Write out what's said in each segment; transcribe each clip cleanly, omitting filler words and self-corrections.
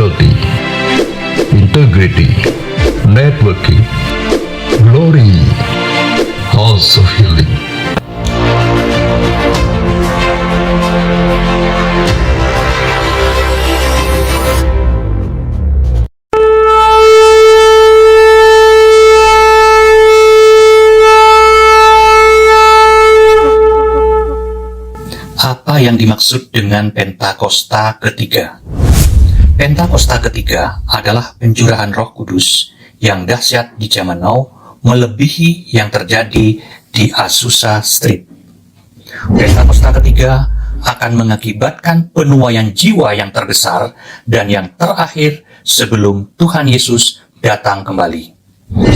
loyalty, integrity, networking, glory, house of healing. Apa yang dimaksud dengan Pentakosta ketiga? Pentakosta ketiga adalah pencurahan Roh Kudus yang dahsyat di zaman now, melebihi yang terjadi di Azusa Street. Pentakosta ketiga akan mengakibatkan penuaian jiwa yang terbesar dan yang terakhir sebelum Tuhan Yesus datang kembali.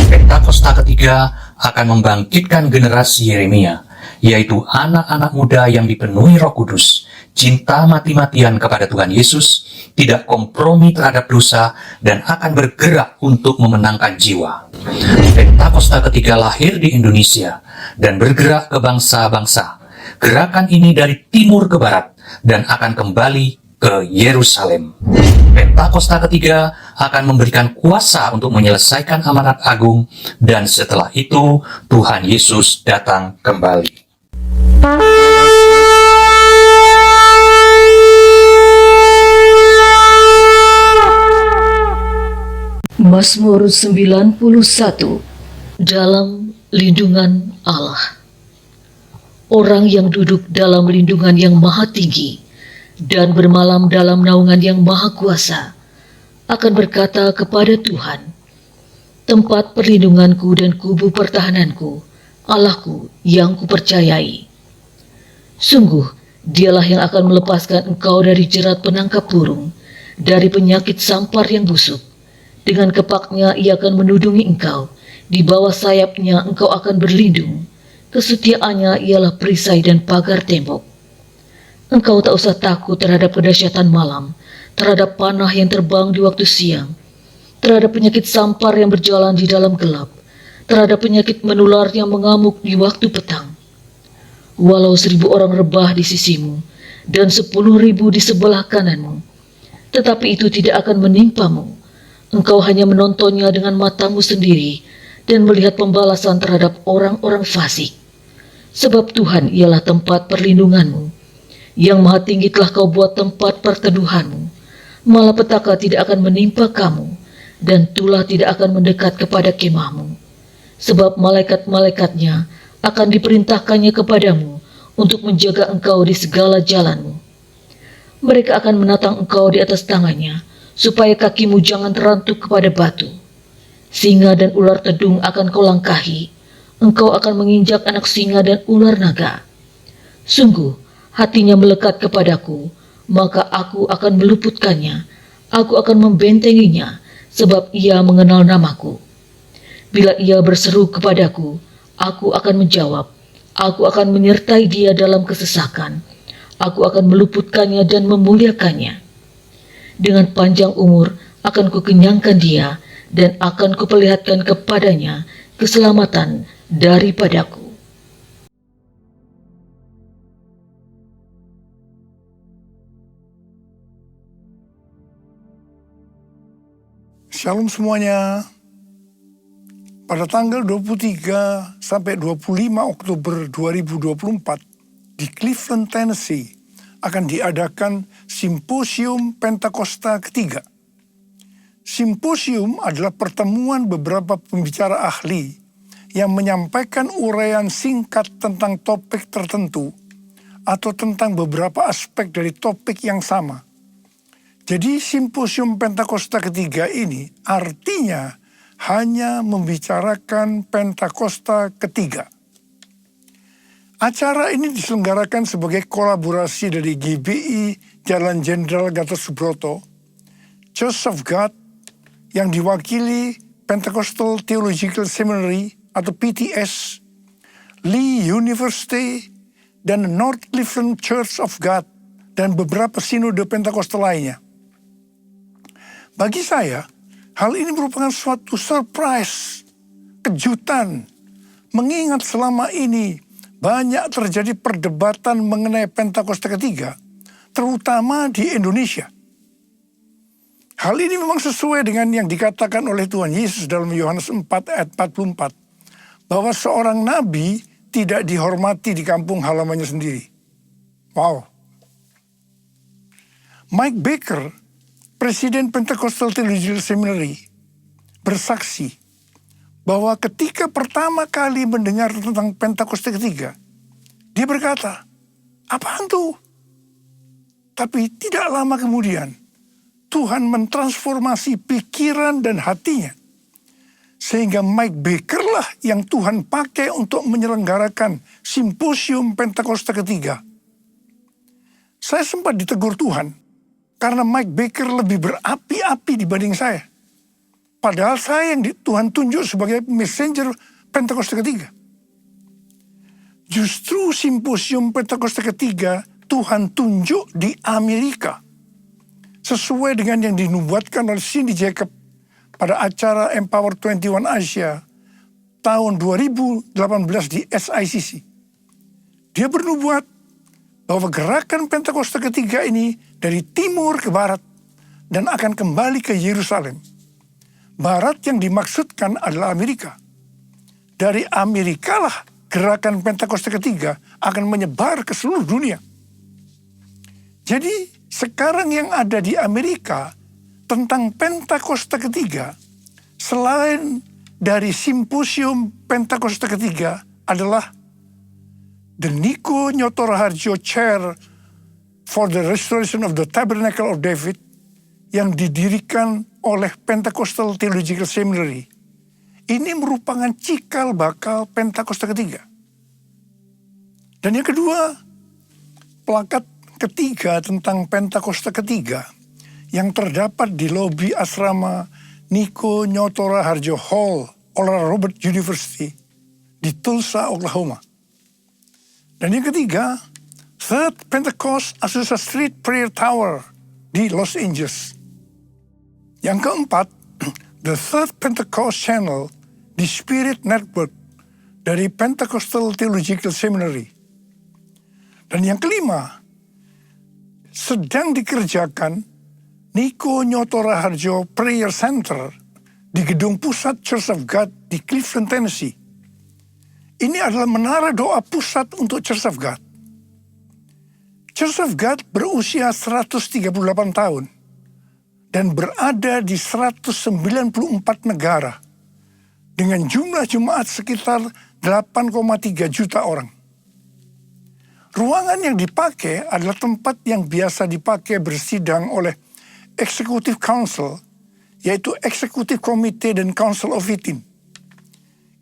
Pentakosta ketiga akan membangkitkan generasi Yeremia, yaitu anak-anak muda yang dipenuhi Roh Kudus, cinta mati-matian kepada Tuhan Yesus, tidak kompromi terhadap dosa, dan akan bergerak untuk memenangkan jiwa. Pentakosta ketiga lahir di Indonesia dan bergerak ke bangsa-bangsa. Gerakan ini dari timur ke barat dan akan kembali ke Yerusalem. Pentakosta ketiga akan memberikan kuasa untuk menyelesaikan amanat agung, dan setelah itu Tuhan Yesus datang kembali. Mazmur 91. Dalam lindungan Allah. Orang yang duduk dalam lindungan yang maha tinggi dan bermalam dalam naungan yang maha kuasa akan berkata kepada Tuhan, tempat perlindunganku dan kubu pertahananku, Allahku yang kupercayai. Sungguh, dialah yang akan melepaskan engkau dari jerat penangkap burung, dari penyakit sampar yang busuk. Dengan kepaknya ia akan menudungi engkau, di bawah sayapnya engkau akan berlindung. Kesetiaannya ialah perisai dan pagar tembok. Engkau tak usah takut terhadap kedahsyatan malam, terhadap panah yang terbang di waktu siang, terhadap penyakit sampar yang berjalan di dalam gelap, terhadap penyakit menular yang mengamuk di waktu petang. Walau 1.000 orang rebah di sisimu, dan 10.000 di sebelah kananmu, tetapi itu tidak akan menimpamu. Engkau hanya menontonnya dengan matamu sendiri, dan melihat pembalasan terhadap orang-orang fasik. Sebab Tuhan ialah tempat perlindunganmu. Yang maha tinggi telah kau buat tempat perteduhanmu. Malapetaka tidak akan menimpa kamu, dan tulah tidak akan mendekat kepada kemahmu. Sebab malaikat-malaikatnya akan diperintahkannya kepadamu untuk menjaga engkau di segala jalanmu. Mereka akan menatang engkau di atas tangannya, supaya kakimu jangan terantuk kepada batu. Singa dan ular tedung akan kau langkahi, engkau akan menginjak anak singa dan ular naga. Sungguh, hatinya melekat kepadaku, maka aku akan meluputkannya, aku akan membentenginya, sebab ia mengenal namaku. Bila ia berseru kepadaku, aku akan menjawab, aku akan menyertai dia dalam kesesakan, aku akan meluputkannya dan memuliakannya. Dengan panjang umur akan kukenyangkan dia, dan akan kuperlihatkan kepadanya keselamatan daripadaku. Shalom semuanya. Pada tanggal 23 sampai 25 Oktober 2024 di Cleveland, Tennessee akan diadakan Simposium Pentakosta ketiga. Simposium adalah pertemuan beberapa pembicara ahli yang menyampaikan uraian singkat tentang topik tertentu atau tentang beberapa aspek dari topik yang sama. Jadi Simposium Pentakosta ketiga ini artinya hanya membicarakan Pentakosta ketiga. Acara ini diselenggarakan sebagai kolaborasi dari GBI Jalan Jenderal Gatot Subroto, Church of God yang diwakili Pentecostal Theological Seminary atau PTS, Lee University, dan North Cleveland Church of God, dan beberapa sinode Pentakostal lainnya. Bagi saya, hal ini merupakan suatu surprise, kejutan, mengingat selama ini banyak terjadi perdebatan mengenai Pentakosta ketiga, terutama di Indonesia. Hal ini memang sesuai dengan yang dikatakan oleh Tuhan Yesus dalam Yohanes 4 ayat 44. Bahwa seorang nabi tidak dihormati di kampung halamannya sendiri. Wow. Mike Baker, Presiden Pentecostal Theological Seminary, bersaksi bahwa ketika pertama kali mendengar tentang Pentakosta ketiga, dia berkata, apaan tuh? Tapi tidak lama kemudian, Tuhan mentransformasi pikiran dan hatinya. Sehingga Mike Baker lah yang Tuhan pakai untuk menyelenggarakan simposium Pentakosta ketiga. Saya sempat ditegur Tuhan, karena Mike Baker lebih berapi-api dibanding saya. Padahal saya yang Tuhan tunjuk sebagai messenger Pentakosta ketiga. Justru simposium Pentakosta ketiga Tuhan tunjuk di Amerika. Sesuai dengan yang dinubuatkan oleh Cindy Jacob pada acara Empower 21 Asia tahun 2018 di SICC. Dia bernubuat bahwa gerakan Pentakosta ketiga ini dari timur ke barat dan akan kembali ke Yerusalem. Barat yang dimaksudkan adalah Amerika. Dari Amerika lah gerakan Pentakosta ketiga akan menyebar ke seluruh dunia. Jadi sekarang yang ada di Amerika tentang Pentakosta ketiga, selain dari simposium Pentakosta ketiga adalah the Niko Nyotoraharjo Chair for the Restoration of the Tabernacle of David yang didirikan oleh Pentecostal Theological Seminary. Ini merupakan cikal bakal Pentakosta ketiga. Dan yang kedua, plakat ketiga tentang Pentakosta ketiga yang terdapat di lobi asrama Niko Nyotoraharjo Hall Oral Roberts University di Tulsa, Oklahoma. Dan yang ketiga, Third Pentecost Azusa Street Prayer Tower di Los Angeles. Yang keempat, The Third Pentecost Channel di Spirit Network dari Pentecostal Theological Seminary. Dan yang kelima, sedang dikerjakan Niko Nyotoraharjo Prayer Center di gedung pusat Church of God di Cleveland, Tennessee. Ini adalah menara doa pusat untuk Church of God. Church of God berusia 138 tahun dan berada di 194 negara dengan jumlah jemaat sekitar 8,3 juta orang. Ruangan yang dipakai adalah tempat yang biasa dipakai bersidang oleh Executive Council, yaitu Executive Committee dan Council of 18.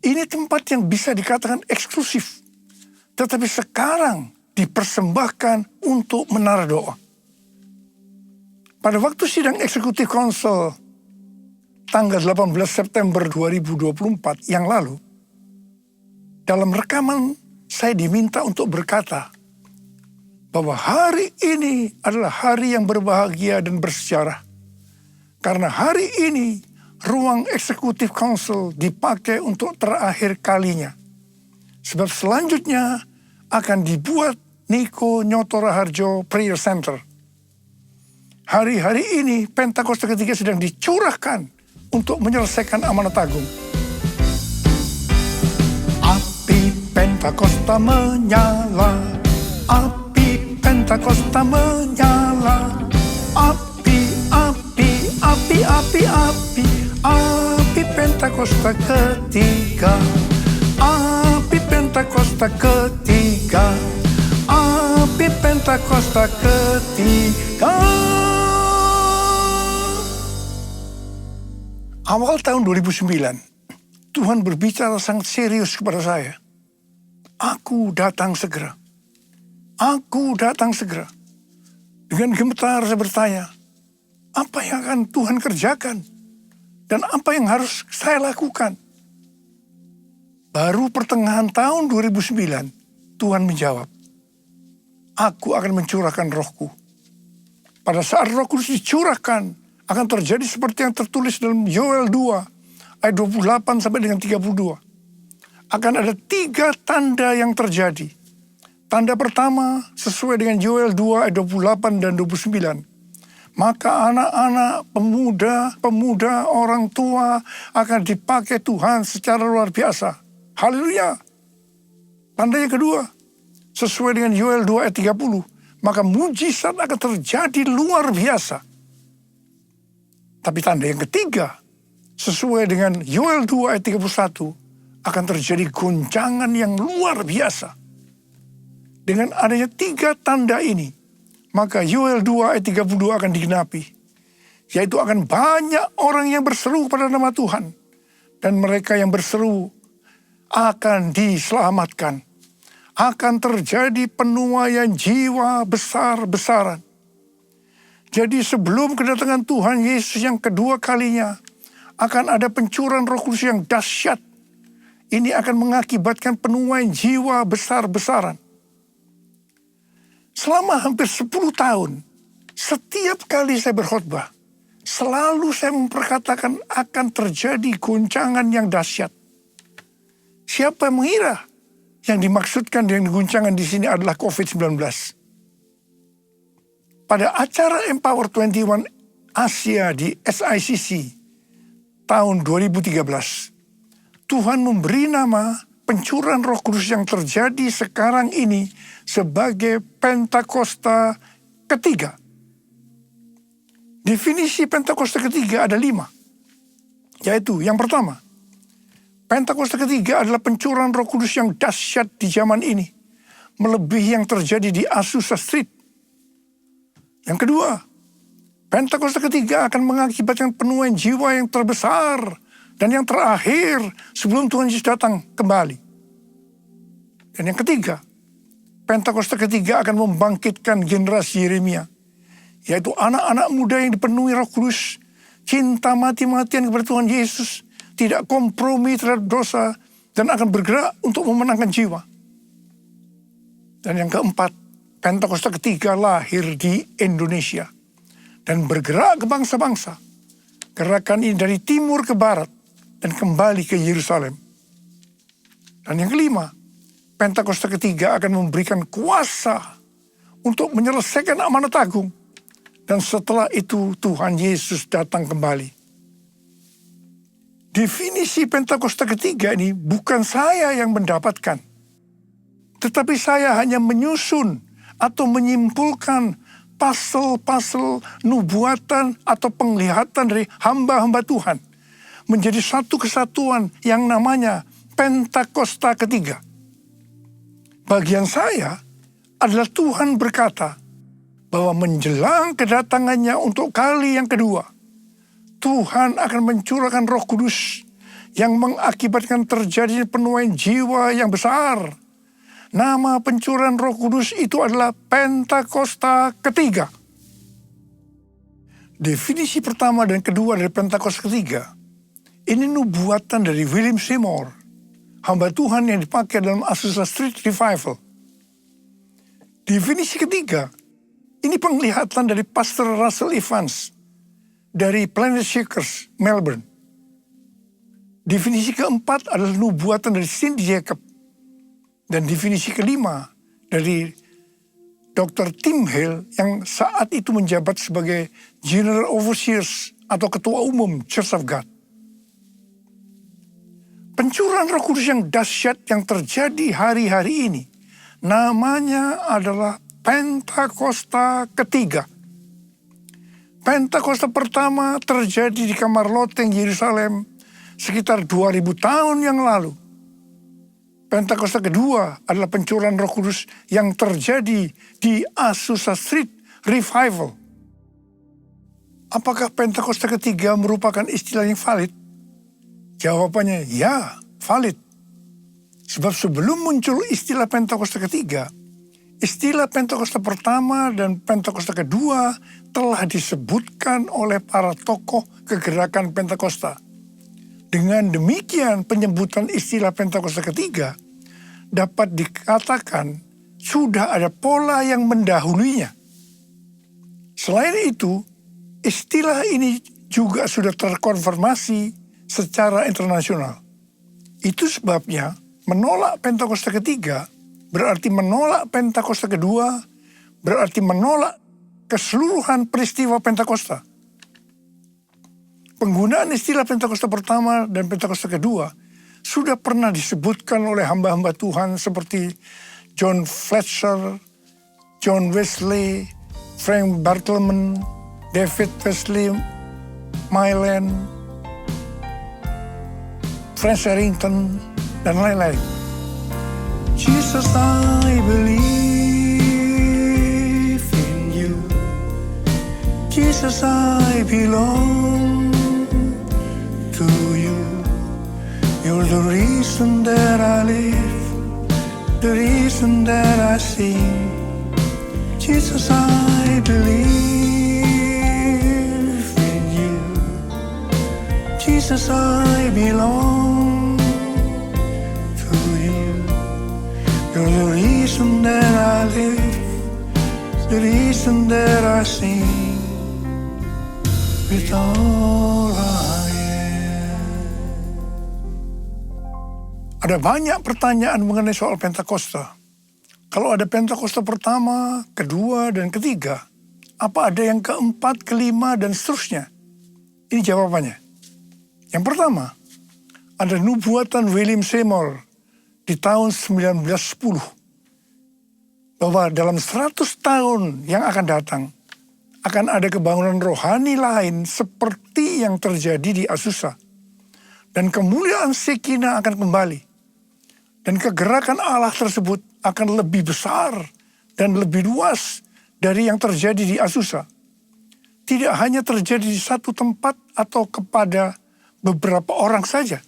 Ini tempat yang bisa dikatakan eksklusif, tetapi sekarang dipersembahkan untuk menara doa. Pada waktu sidang Executive Council tanggal 18 September 2024 yang lalu, dalam rekaman saya diminta untuk berkata bahwa hari ini adalah hari yang berbahagia dan bersejarah. Karena hari ini ruang Executive Council dipakai untuk terakhir kalinya. Sebab selanjutnya akan dibuat Niko Nyotoraharjo Prayer Center. Hari-hari ini Pentakosta ketiga sedang dicurahkan untuk menyelesaikan amanat agung. Api Pentakosta menyala, api Pentakosta menyala, api, api, api, api, api, api Pentakosta ketiga, api Pentakosta ketiga, api Pentakosta ketiga. Awal tahun 2009, Tuhan berbicara sangat serius kepada saya. Aku datang segera. Aku datang segera. Dengan gemetar saya bertanya, apa yang akan Tuhan kerjakan? Dan apa yang harus saya lakukan? Baru pertengahan tahun 2009, Tuhan menjawab, aku akan mencurahkan rohku. Pada saat roh kudus dicurahkan, akan terjadi seperti yang tertulis dalam Yoel 2, ayat 28 sampai dengan 32. Akan ada 3 tanda yang terjadi. Tanda pertama sesuai dengan Yoel 2 ayat 28 dan 29. maka anak-anak, pemuda, orang tua akan dipakai Tuhan secara luar biasa. Haleluya. Tanda yang kedua, sesuai dengan Yoel 2 ayat 30, maka mujizat akan terjadi luar biasa. Tapi tanda yang ketiga, sesuai dengan Yoel 2 ayat 31, akan terjadi goncangan yang luar biasa. Dengan adanya 3 tanda ini, maka Yoel 2 ayat 32 akan digenapi. Yaitu akan banyak orang yang berseru pada nama Tuhan. Dan mereka yang berseru akan diselamatkan. Akan terjadi penuaian jiwa besar-besaran. Jadi sebelum kedatangan Tuhan Yesus yang kedua kalinya, akan ada pencurahan Roh Kudus yang dahsyat. Ini akan mengakibatkan penuaian jiwa besar-besaran. Selama hampir 10 tahun, setiap kali saya berkhotbah, selalu saya memperkatakan akan terjadi goncangan yang dahsyat. Siapa yang mengira yang dimaksudkan dengan goncangan di sini adalah COVID-19? Pada acara Empower 21 Asia di SICC tahun 2013, Tuhan memberi nama pencurahan Roh Kudus yang terjadi sekarang ini sebagai Pentakosta ketiga. Definisi Pentakosta ketiga ada 5. Yaitu yang pertama, Pentakosta ketiga adalah pencurahan Roh Kudus yang dahsyat di zaman ini, melebihi yang terjadi di Azusa Street. Yang kedua, Pentakosta ketiga akan mengakibatkan penuaian jiwa yang terbesar dan yang terakhir sebelum Tuhan Yesus datang kembali. Dan yang ketiga, Pentakosta ketiga akan membangkitkan generasi Yeremia, yaitu anak-anak muda yang dipenuhi Roh Kudus, cinta mati-matian kepada Tuhan Yesus, tidak kompromi terhadap dosa, dan akan bergerak untuk memenangkan jiwa. Dan yang keempat, Pentakosta ketiga lahir di Indonesia dan bergerak ke bangsa-bangsa. Gerakan ini dari timur ke barat dan kembali ke Yerusalem. Dan yang kelima, Pentakosta ketiga akan memberikan kuasa untuk menyelesaikan amanat agung. Dan setelah itu Tuhan Yesus datang kembali. Definisi Pentakosta ketiga ini bukan saya yang mendapatkan. Tetapi saya hanya menyusun atau menyimpulkan pasal-pasal nubuatan atau penglihatan dari hamba-hamba Tuhan. Menjadi satu kesatuan yang namanya Pentakosta ketiga. Bagian saya adalah Tuhan berkata bahwa menjelang kedatangannya untuk kali yang kedua, Tuhan akan mencurahkan Roh Kudus yang mengakibatkan terjadinya penuaian jiwa yang besar. Nama pencurahan Roh Kudus itu adalah Pentakosta ketiga. Definisi pertama dan kedua dari Pentakosta ketiga, ini nubuatan dari William Seymour, hamba Tuhan yang dipakai dalam Azusa Street Revival. Definisi ketiga, ini penglihatan dari Pastor Russell Evans dari Planet Shakers, Melbourne. Definisi keempat adalah nubuatan dari Cindy Jacob. Dan definisi kelima dari Dr. Tim Hale yang saat itu menjabat sebagai General Overseers atau Ketua Umum Church of God. Pencurahan Roh Kudus yang dahsyat yang terjadi hari-hari ini namanya adalah Pentakosta ketiga. Pentakosta pertama terjadi di kamar loteng Yerusalem sekitar 2000 tahun yang lalu. Pentakosta kedua adalah pencurahan Roh Kudus yang terjadi di Azusa Street Revival. Apakah Pentakosta ketiga merupakan istilah yang valid? Jawabannya ya, valid. Sebab sebelum muncul istilah Pentakosta ketiga, istilah Pentakosta pertama dan Pentakosta kedua telah disebutkan oleh para tokoh kegerakan Pentakosta. Dengan demikian penyebutan istilah Pentakosta ketiga dapat dikatakan sudah ada pola yang mendahulunya. Selain itu, istilah ini juga sudah terkonfirmasi secara internasional. Itu sebabnya menolak Pentakosta ketiga berarti menolak Pentakosta kedua, berarti menolak keseluruhan peristiwa Pentakosta. Penggunaan istilah Pentakosta pertama dan Pentakosta kedua sudah pernah disebutkan oleh hamba-hamba Tuhan seperti John Fletcher, John Wesley, Frank Bartleman, David Wesley, Mylan, Frank Harrington, dan lain-lain. Jesus, I believe in you. Jesus, I belong to you. You're the reason that I live, the reason that I sing. Jesus, I believe in you. Jesus, I belong to you. You're the reason that I live, the reason that I sing with all I am. Ada banyak pertanyaan mengenai soal Pentakosta. Kalau ada Pentakosta pertama, kedua, dan ketiga, apa ada yang keempat, kelima, dan seterusnya? Ini jawabannya. Yang pertama, ada nubuatan William Seymour di tahun 1910 bahwa dalam 100 tahun yang akan datang akan ada kebangunan rohani lain seperti yang terjadi di Azusa, dan kemuliaan Shekinah akan kembali, dan kegerakan Allah tersebut akan lebih besar dan lebih luas dari yang terjadi di Azusa. Tidak hanya terjadi di satu tempat atau kepada beberapa orang saja,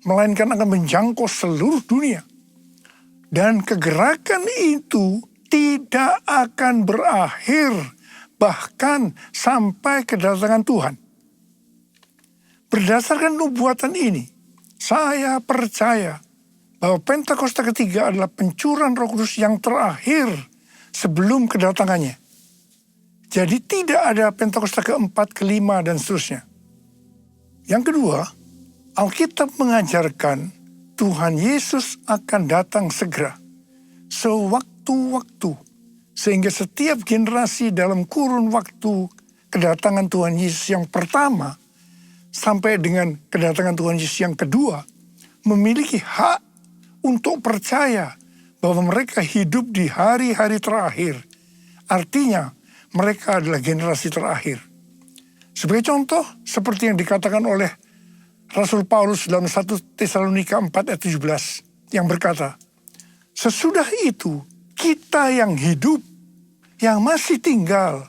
melainkan akan menjangkau seluruh dunia. Dan kegerakan itu tidak akan berakhir bahkan sampai kedatangan Tuhan. Berdasarkan nubuatan ini, saya percaya bahwa Pentakosta ketiga adalah pencurahan Roh Kudus yang terakhir sebelum kedatangannya. Jadi tidak ada Pentakosta keempat, kelima, dan seterusnya. Yang kedua, Alkitab mengajarkan Tuhan Yesus akan datang segera, sewaktu-waktu, sehingga setiap generasi dalam kurun waktu kedatangan Tuhan Yesus yang pertama sampai dengan kedatangan Tuhan Yesus yang kedua memiliki hak untuk percaya bahwa mereka hidup di hari-hari terakhir. Artinya, mereka adalah generasi terakhir. Sebagai contoh, seperti yang dikatakan oleh Rasul Paulus dalam 1 Tesalonika 4 ayat 17, yang berkata, sesudah itu, kita yang hidup, yang masih tinggal,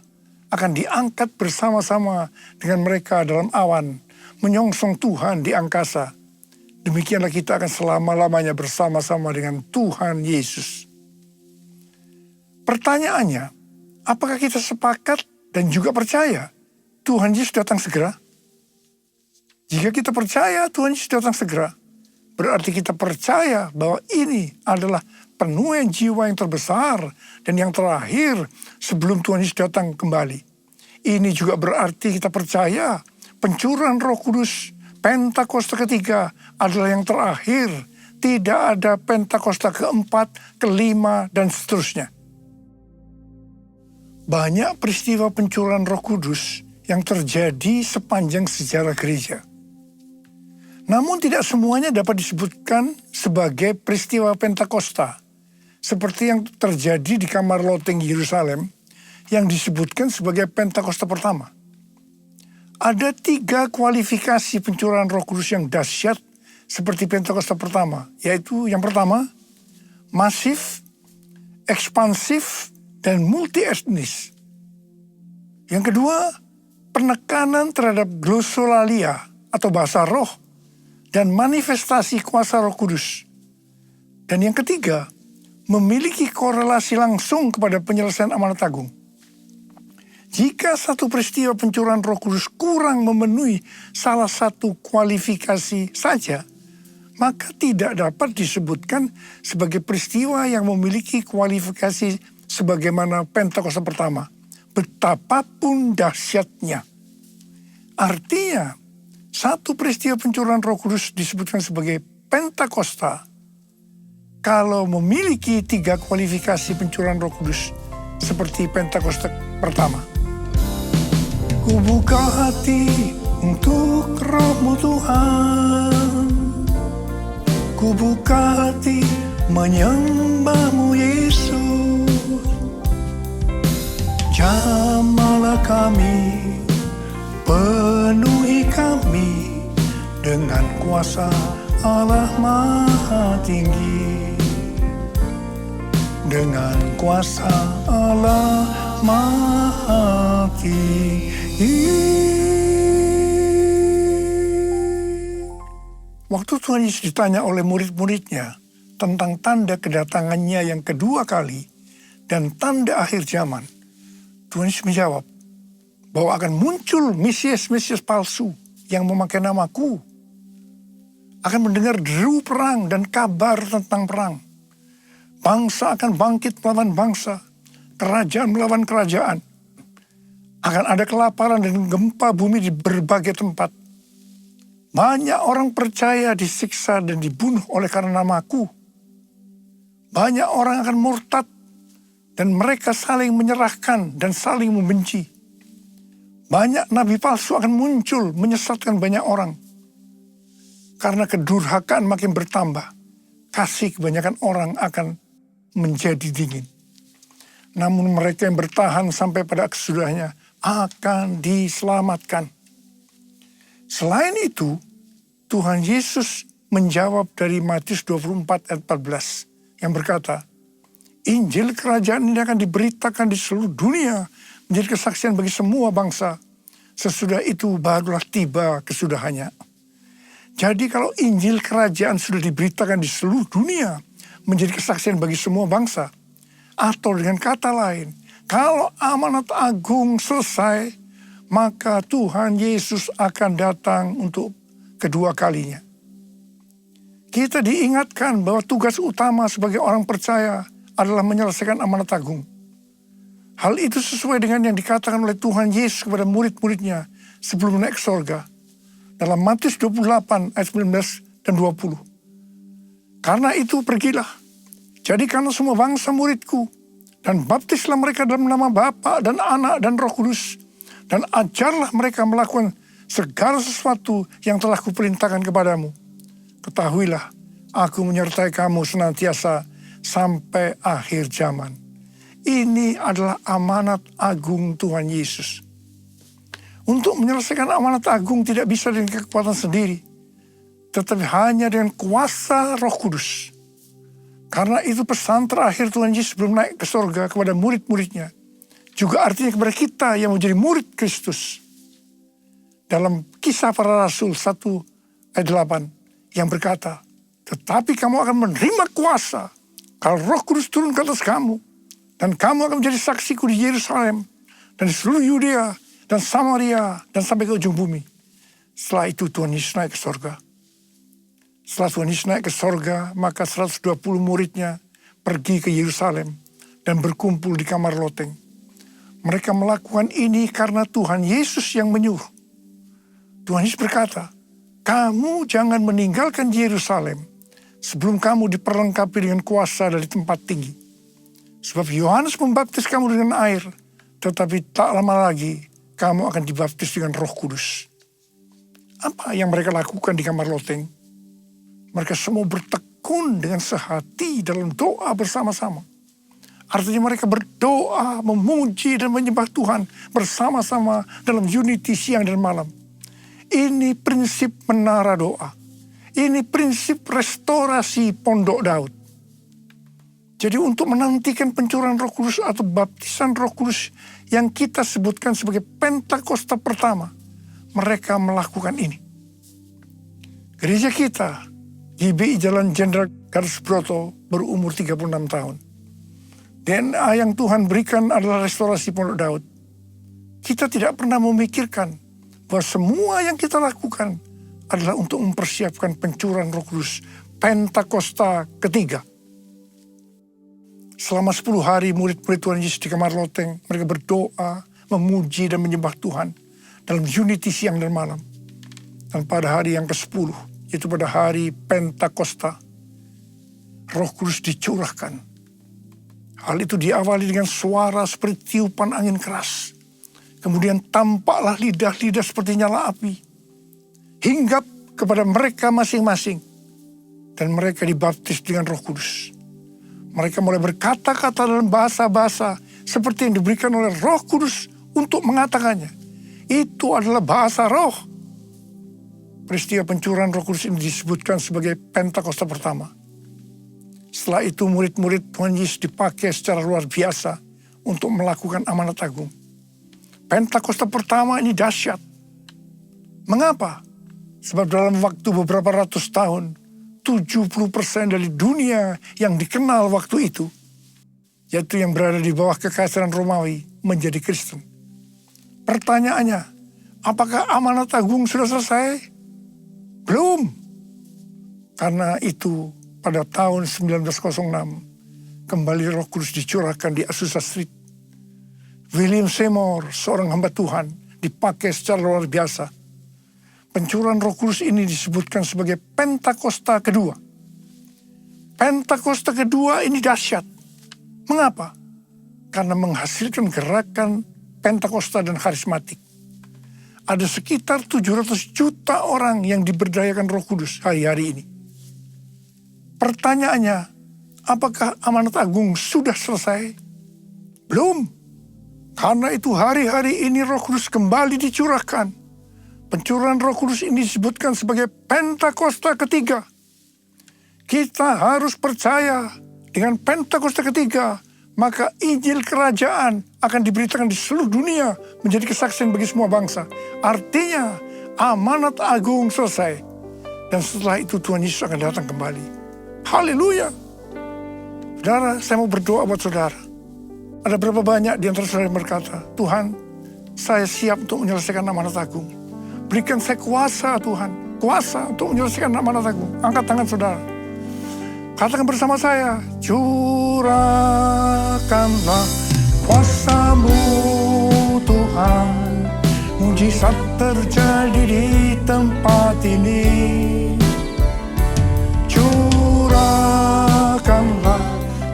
akan diangkat bersama-sama dengan mereka dalam awan, menyongsong Tuhan di angkasa. Demikianlah kita akan selama-lamanya bersama-sama dengan Tuhan Yesus. Pertanyaannya, apakah kita sepakat dan juga percaya Tuhan Yesus datang segera? Jika kita percaya Tuhan Yesus datang segera, berarti kita percaya bahwa ini adalah penuaian jiwa yang terbesar dan yang terakhir sebelum Tuhan Yesus datang kembali. Ini juga berarti kita percaya pencurahan Roh Kudus Pentakosta ketiga adalah yang terakhir. Tidak ada Pentakosta keempat, kelima, dan seterusnya. Banyak peristiwa pencurahan Roh Kudus yang terjadi sepanjang sejarah gereja. Namun tidak semuanya dapat disebutkan sebagai peristiwa Pentakosta, seperti yang terjadi di kamar loteng Yerusalem yang disebutkan sebagai Pentakosta pertama. Ada 3 kualifikasi pencurahan Roh Kudus yang dahsyat seperti Pentakosta pertama, yaitu yang pertama, masif, ekspansif, dan multi-etnis. Yang kedua, penekanan terhadap glosolalia atau bahasa roh dan manifestasi kuasa Roh Kudus. Dan yang ketiga, memiliki korelasi langsung kepada penyelesaian amanat agung. Jika satu peristiwa pencurahan Roh Kudus kurang memenuhi salah satu kualifikasi saja, maka tidak dapat disebutkan sebagai peristiwa yang memiliki kualifikasi sebagaimana Pentakosta pertama, betapapun dahsyatnya. Artinya, satu peristiwa pencurahan Roh Kudus disebutkan sebagai Pentakosta kalau memiliki 3 kualifikasi pencurahan Roh Kudus seperti Pentakosta pertama. Ku buka hati untuk Roh-Mu Tuhan. Ku buka hati menyembah-Mu Yesus. Jamahlah kami, penuhi kami dengan kuasa Allah Maha Tinggi. Dengan kuasa Allah Maha Tinggi. Waktu Tuhan Yesus ditanya oleh murid-muridnya tentang tanda kedatangannya yang kedua kali dan tanda akhir zaman, Tuhan Yesus menjawab bahwa akan muncul Mesias-Mesias palsu yang memakai namaku, akan mendengar deru perang dan kabar tentang perang. Bangsa akan bangkit melawan bangsa, kerajaan melawan kerajaan. Akan ada kelaparan dan gempa bumi di berbagai tempat. Banyak orang percaya disiksa dan dibunuh oleh karena namaku. Banyak orang akan murtad dan mereka saling menyerahkan dan saling membenci. Banyak nabi palsu akan muncul menyesatkan banyak orang. Karena kedurhakaan makin bertambah, kasih kebanyakan orang akan menjadi dingin. Namun mereka yang bertahan sampai pada kesudahannya akan diselamatkan. Selain itu, Tuhan Yesus menjawab dari Matius 24 ayat 14 yang berkata, Injil kerajaan ini akan diberitakan di seluruh dunia menjadi kesaksian bagi semua bangsa. Sesudah itu barulah tiba kesudahannya. Jadi kalau Injil kerajaan sudah diberitakan di seluruh dunia menjadi kesaksian bagi semua bangsa, atau dengan kata lain, kalau amanat agung selesai, maka Tuhan Yesus akan datang untuk kedua kalinya. Kita diingatkan bahwa tugas utama sebagai orang percaya adalah menyelesaikan amanat agung. Hal itu sesuai dengan yang dikatakan oleh Tuhan Yesus kepada murid-muridnya sebelum naik ke sorga. Dalam Matius 28 ayat 19 dan 20. Karena itu pergilah, jadikanlah semua bangsa muridku, dan baptislah mereka dalam nama Bapa dan Anak dan Roh Kudus, dan ajarlah mereka melakukan segala sesuatu yang telah kuperintahkan kepadamu. Ketahuilah, aku menyertai kamu senantiasa sampai akhir zaman. Ini adalah amanat agung Tuhan Yesus. Untuk menyelesaikan amanat agung tidak bisa dengan kekuatan sendiri, tetapi hanya dengan kuasa Roh Kudus. Karena itu pesan terakhir Tuhan Yesus sebelum naik ke sorga kepada murid-muridnya, juga artinya kepada kita yang menjadi murid Kristus. Dalam Kisah Para Rasul 1 ayat 8 yang berkata, tetapi kamu akan menerima kuasa kalau Roh Kudus turun ke atas kamu, dan kamu akan menjadi saksiku di Yerusalem dan di seluruh Yudea dan Samaria dan sampai ke ujung bumi. Setelah itu Tuhan Yesus naik ke sorga. Setelah Tuhan Yesus naik ke sorga, maka 120 muridnya pergi ke Yerusalem dan berkumpul di kamar loteng. Mereka melakukan ini karena Tuhan Yesus yang menyuruh. Tuhan Yesus berkata, kamu jangan meninggalkan Yerusalem sebelum kamu diperlengkapi dengan kuasa dari tempat tinggi. Sebab Yohanes membaptis kamu dengan air, tetapi tak lama lagi kamu akan dibaptis dengan Roh Kudus. Apa yang mereka lakukan di kamar loteng? Mereka semua bertekun dengan sehati dalam doa bersama-sama. Artinya mereka berdoa, memuji dan menyembah Tuhan bersama-sama dalam unity siang dan malam. Ini prinsip menara doa. Ini prinsip restorasi pondok Daud. Jadi untuk menantikan pencurahan Roh Kudus atau baptisan Roh Kudus yang kita sebutkan sebagai Pentakosta pertama, mereka melakukan ini. Gereja kita, GBI Jalan Jenderal Gatot Subroto, berumur 36 tahun. DNA yang Tuhan berikan adalah restorasi pondok Daud. Kita tidak pernah memikirkan bahwa semua yang kita lakukan adalah untuk mempersiapkan pencurahan Roh Kudus Pentakosta ketiga. Selama 10 hari murid-murid Tuhan Yesus di kamar loteng, mereka berdoa, memuji dan menyembah Tuhan dalam unity siang dan malam. Dan pada hari yang ke-10, yaitu pada hari Pentakosta, Roh Kudus dicurahkan. Hal itu diawali dengan suara seperti tiupan angin keras. Kemudian tampaklah lidah-lidah seperti nyala api. Hinggap kepada mereka masing-masing. Dan mereka dibaptis dengan Roh Kudus. Mereka mulai berkata-kata dalam bahasa-bahasa seperti yang diberikan oleh Roh Kudus untuk mengatakannya. Itu adalah bahasa roh. Peristiwa pencurahan Roh Kudus ini disebutkan sebagai Pentakosta pertama. Setelah itu murid-murid Tuhan Yesus dipakai secara luar biasa untuk melakukan amanat agung. Pentakosta pertama ini dahsyat. Mengapa? Sebab dalam waktu beberapa ratus tahun, 70% dari dunia yang dikenal waktu itu, yaitu yang berada di bawah kekaisaran Romawi, menjadi Kristen. Pertanyaannya, apakah amanat agung sudah selesai? Belum. Karena itu pada tahun 1906, kembali Roh Kudus dicurahkan di Azusa Street. William Seymour, seorang hamba Tuhan, dipakai secara luar biasa. Pencurahan Roh Kudus ini disebutkan sebagai Pentakosta kedua. Pentakosta kedua ini dahsyat. Mengapa? Karena menghasilkan gerakan Pentakosta dan karismatik. Ada sekitar 700 juta orang yang diberdayakan Roh Kudus hari-hari ini. Pertanyaannya, apakah amanat agung sudah selesai? Belum. Karena itu hari-hari ini Roh Kudus kembali dicurahkan. Pencurahan Roh Kudus ini disebutkan sebagai Pentakosta ketiga. Kita harus percaya dengan Pentakosta ketiga, maka Injil Kerajaan akan diberitakan di seluruh dunia menjadi kesaksian bagi semua bangsa. Artinya amanat agung selesai. Dan setelah itu Tuhan Yesus akan datang kembali. Haleluya. Saudara, saya mau berdoa buat saudara. Ada berapa banyak di antara saudara yang berkata, Tuhan, saya siap untuk menyelesaikan amanat agung. Berikan saya kuasa Tuhan, kuasa untuk menyelesaikan amanat agung. Angkat tangan saudara. Katakan bersama saya, curahkanlah kuasa-Mu Tuhan. Mujizat terjadi di tempat ini. Curahkanlah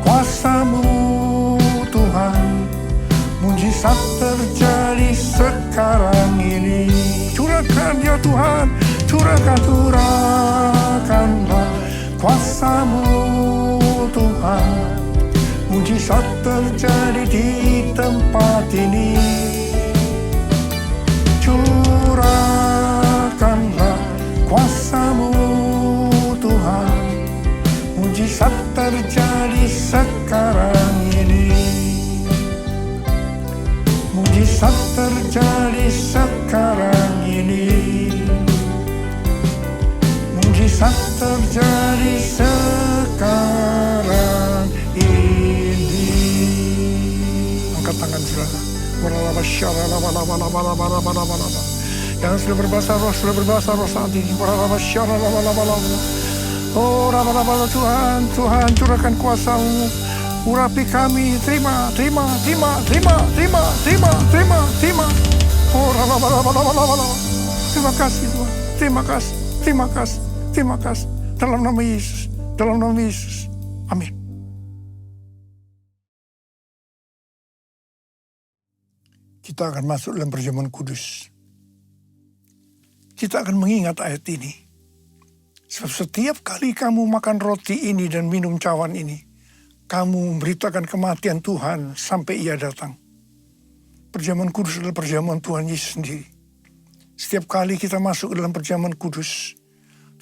kuasa-Mu Tuhan. Mujizat terjadi sekarang ini. Curahkan ya Tuhan, curahkanlah kuasa-Mu Tuhan. Mujizat terjadi di tempat ini. Curahkanlah kuasa-Mu Tuhan. Mujizat terjadi sekarang ini. Mujizat terjadi sekarang ini. Mujizat terjadi sekarang ini. Angkat tangan saudara. Yang sudah berbahasa roh saat ini. Oh, Tuhan, Tuhan curahkan kuasa-Mu. Urapi kami, terima. Oh, terima kasih Tuhan, terima kasih. Dalam nama Yesus, amin. Kita akan masuk dalam perjamuan kudus. Kita akan mengingat ayat ini. Sebab setiap kali kamu makan roti ini dan minum cawan ini, kamu memberitakan kematian Tuhan sampai Ia datang. Perjamuan kudus adalah perjamuan Tuhan Yesus sendiri. Setiap kali kita masuk ke dalam perjamuan kudus,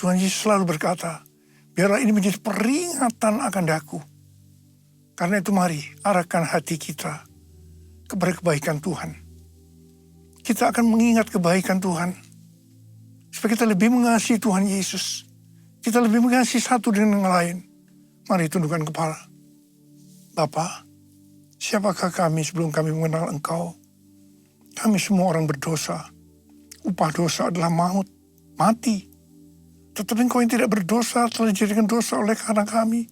Tuhan Yesus selalu berkata, biarlah ini menjadi peringatan akan daku. Karena itu mari arahkan hati kita kepada kebaikan Tuhan. Kita akan mengingat kebaikan Tuhan. Supaya kita lebih mengasihi Tuhan Yesus. Kita lebih mengasihi satu dengan yang lain. Mari tundukkan kepala. Bapa, siapakah kami sebelum kami mengenal Engkau? Kami semua orang berdosa. Upah dosa adalah maut, mati. Tetapi Engkau yang tidak berdosa telah dijadikan dosa oleh karena kami.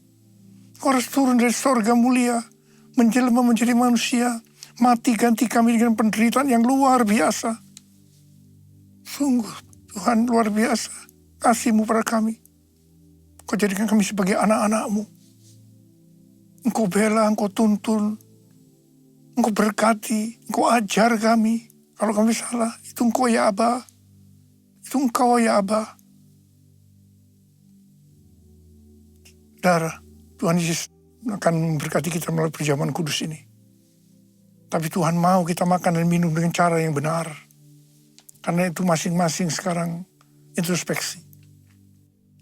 Engkau harus turun dari sorga mulia, menjelma menjadi manusia, mati ganti kami dengan penderitaan yang luar biasa. Sungguh Tuhan luar biasa kasih-Mu pada kami. Kau jadikan kami sebagai anak-anak-Mu. Engkau bela, Engkau tuntun, Engkau berkati, Engkau ajar kami. Kalau kami salah, itu Engkau ya Aba. Itu Engkau ya Aba. Saudara, Tuhan Yesus akan memberkati kita melalui perjamuan kudus ini. Tapi Tuhan mau kita makan dan minum dengan cara yang benar. Karena itu masing-masing sekarang introspeksi.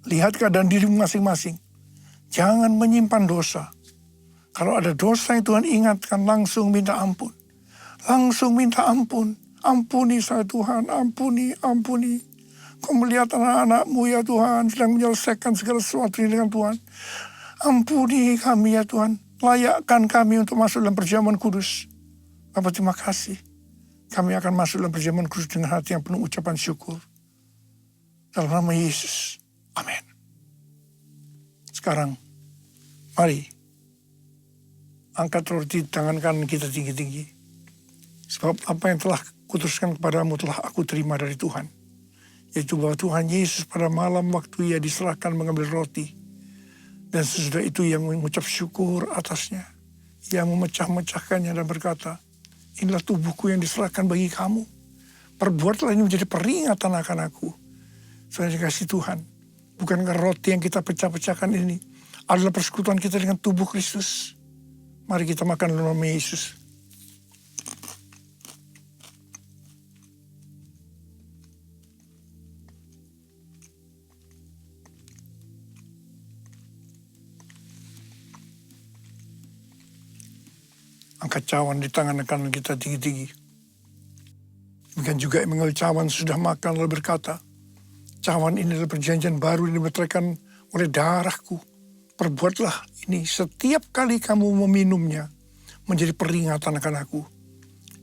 Lihat keadaan dirimu masing-masing. Jangan menyimpan dosa. Kalau ada dosa yang Tuhan ingatkan, langsung minta ampun. Langsung minta ampun. Ampuni saya Tuhan, ampuni, ampuni. Kau melihat anak-anakmu ya Tuhan, sedang menyelesaikan segala sesuatu ini dengan Tuhan. Ampuni kami ya Tuhan. Layakkan kami untuk masuk dalam perjamuan kudus. Bapak terima kasih. Kami akan masuk dalam perjamuan kudus dengan hati yang penuh ucapan syukur. Dalam nama Yesus. Amin. Sekarang, mari. Angkat roti di tangan kanan kita tinggi-tinggi. Sebab apa yang telah kuteruskan kepadamu telah aku terima dari Tuhan. Yaitu bahwa Tuhan Yesus pada malam waktu ia diserahkan mengambil roti. Dan sesudah itu ia mengucap syukur atasnya. Ia memecah-mecahkannya dan berkata, inilah tubuhku yang diserahkan bagi kamu. Perbuatlah ini menjadi peringatan akan aku. Saudara dikasih Tuhan. Bukankah roti yang kita pecah-pecahkan ini adalah persekutuan kita dengan tubuh Kristus. Mari kita makan dalam nama Yesus. Angkat cawan di tangan kanan kita tinggi-tinggi. Demikian juga Emmanuel cawan sudah makan lalu berkata, cawan ini adalah perjanjian baru yang dimeteraikan oleh darahku. Perbuatlah ini setiap kali kamu meminumnya menjadi peringatan akan aku.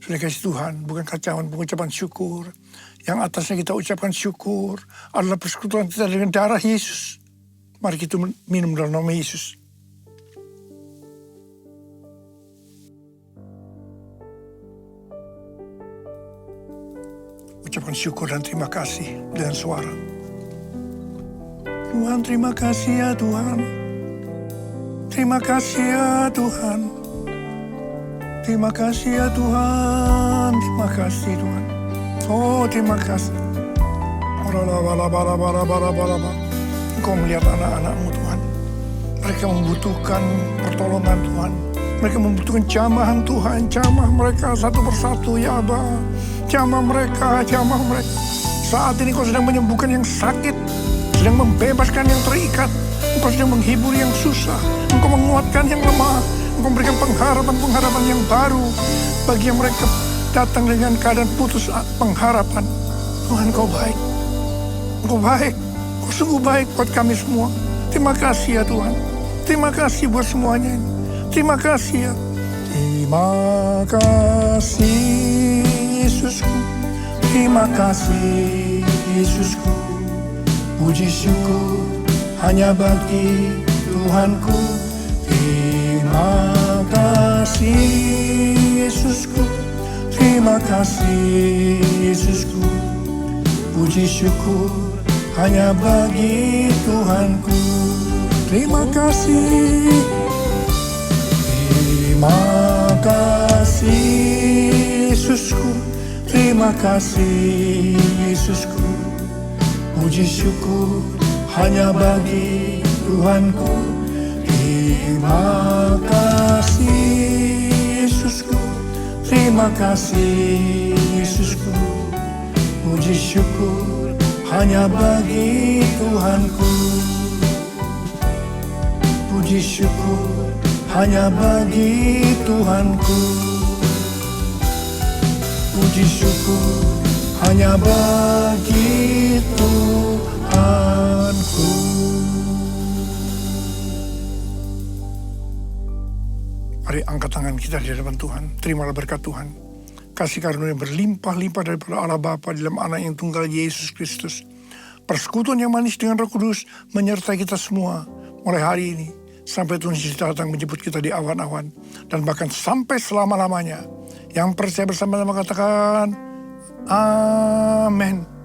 Sudah kasih Tuhan, bukankah cawan pengucapan syukur. Yang atasnya kita ucapkan syukur adalah persekutuan kita dengan darah Yesus. Mari kita minum dalam nama Yesus. Ucapkan syukur dan terima kasih dengan suara. Tuhan terima kasih ya Tuhan. Terima kasih ya Tuhan. Terima kasih ya Tuhan. Terima kasih Tuhan. Oh terima kasih. Engkau melihat anak-anakmu Tuhan. Mereka membutuhkan pertolongan Tuhan. Mereka membutuhkan jamahan Tuhan. Jamah mereka satu persatu ya Aba. Jamah mereka, jamah mereka. Saat ini Engkau sedang menyembuhkan yang sakit. Sedang membebaskan yang terikat. Engkau sedang menghibur yang susah. Engkau menguatkan yang lemah. Engkau memberikan pengharapan-pengharapan yang baru. Bagi yang mereka datang dengan keadaan putus pengharapan. Tuhan Engkau baik. Engkau baik. Engkau sungguh baik buat kami semua. Terima kasih ya Tuhan. Terima kasih buat semuanya ini. Terima kasih ya. Terima kasih Yesusku. Terima kasih Yesusku. Puji syukur hanya bagi Tuhanku. Terima kasih Yesusku. Terima kasih Yesusku. Puji syukur hanya bagi Tuhanku. Terima kasih. Terima kasih Yesusku. Terima kasih Yesusku. Puji syukur hanya bagi Tuhanku. Terima kasih Yesusku. Terima kasih Yesusku. Puji syukur hanya bagi Tuhanku. Puji syukur hanya bagi Tuhanku. Puji syukur hanya bagi Tuhanku. Mari angkat tangan kita di hadapan Tuhan. Terimalah berkat Tuhan. Kasih karunia yang berlimpah-limpah daripada Allah Bapa dalam Anak yang tunggal Yesus Kristus. Persekutuan yang manis dengan Roh Kudus menyertai kita semua mulai hari ini. Sampai Tuhan Yesus datang menjemput kita di awan-awan. Dan bahkan sampai selama-lamanya. Yang percaya bersama-sama katakan, Amin.